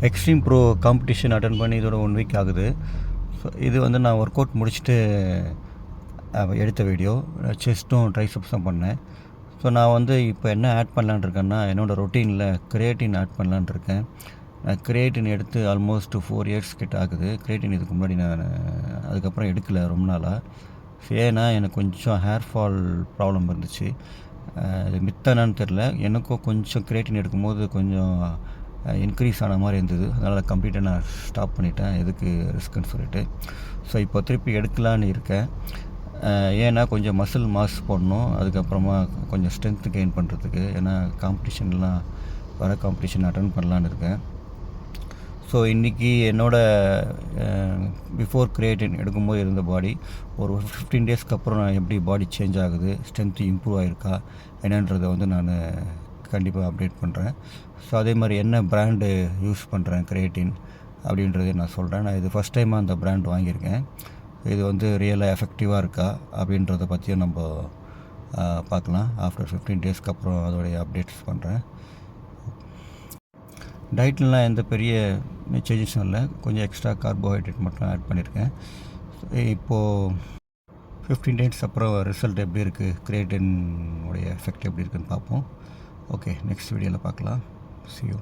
Extreme bro competition attend பண்ணி இதோட 1 week ஆகுது. ஸோ இது வந்து நான் ஒர்க் அவுட் முடிச்சுட்டு எடுத்த வீடியோ. செஸ்ட்டும் ட்ரைசெப்ஸ் தான் பண்ணேன். ஸோ நான் வந்து இப்போ என்ன ஆட் பண்ணலான்னு இருக்கேன்னா, என்னோடய ரொட்டீனில் கிரியேட்டின் ஆட் பண்ணலான்னு இருக்கேன். நான் கிரியேட்டின் எடுத்து ஆல்மோஸ்ட் 4 இயர்ஸ் கிட்ட ஆகுது. கிரியேட்டின் இதுக்கு முன்னாடி நான் அதுக்கப்புறம் எடுக்கலை ரொம்ப நாளாக. ஏன்னா எனக்கு கொஞ்சம் ஹேர் ஃபால் ப்ராப்ளம் இருந்துச்சு. இது மித்தானான்னு தெரில, எனக்கும் கொஞ்சம் கிரியேட்டின் எடுக்கும்போது கொஞ்சம் இன்க்ரீஸ் ஆன மாதிரி இருந்தது. அதனால் கம்ப்ளீட்டாக நான் ஸ்டாப் பண்ணிட்டேன், எதுக்கு ரிஸ்க்குன்னு சொல்லிட்டு. ஸோ இப்போ திருப்பி எடுக்கலான்னு இருக்கேன். ஏன்னா கொஞ்சம் மசில் மாஸ் போடணும், அதுக்கப்புறமா கொஞ்சம் ஸ்ட்ரென்த்து கெயின் பண்ணுறதுக்கு. ஏன்னா காம்படிஷன்லாம் வர காம்படிஷன் அட்டன் பண்ணலான்னு இருக்கேன். ஸோ இன்றைக்கி என்னோடய பிஃபோர் கிரியேட்டின் எடுக்கும்போது இருந்த பாடி ஒரு 15 டேஸ்க்கு அப்புறம் நான் எப்படி பாடி சேஞ்ச் ஆகுது, ஸ்ட்ரென்த்து இம்ப்ரூவ் ஆகிருக்கா என்னன்றதை வந்து நான் கண்டிப்பாக அப்டேட் பண்ணுறேன். ஸோ அதே மாதிரி என்ன பிராண்டு யூஸ் பண்ணுறேன் கிரியேட்டின் அப்படின்றதையும் நான் சொல்கிறேன். நான் இது ஃபஸ்ட் டைமாக அந்த பிராண்ட் வாங்கியிருக்கேன். இது வந்து ரியலாக எஃபெக்டிவாக இருக்கா அப்படின்றத பற்றியும் நம்ம பார்க்கலாம். ஆஃப்டர் 15 டேஸ்க்கு அப்புறம் அதோடைய அப்டேட்ஸ் பண்ணுறேன். டயட்லலாம் எந்த பெரிய சேஞ்சஸும் இல்லை, கொஞ்சம் எக்ஸ்ட்ரா கார்போஹைட்ரேட் மட்டும் ஆட் பண்ணியிருக்கேன். இப்போது 15 டேஸ் அப்புறம் ரிசல்ட் எப்படி இருக்குது, கிரியேட்டின் உடைய எஃபெக்ட் எப்படி இருக்குதுன்னு பார்ப்போம். ஓகே, நெக்ஸ்ட் வீடியோவில் பார்க்கலாம். See you.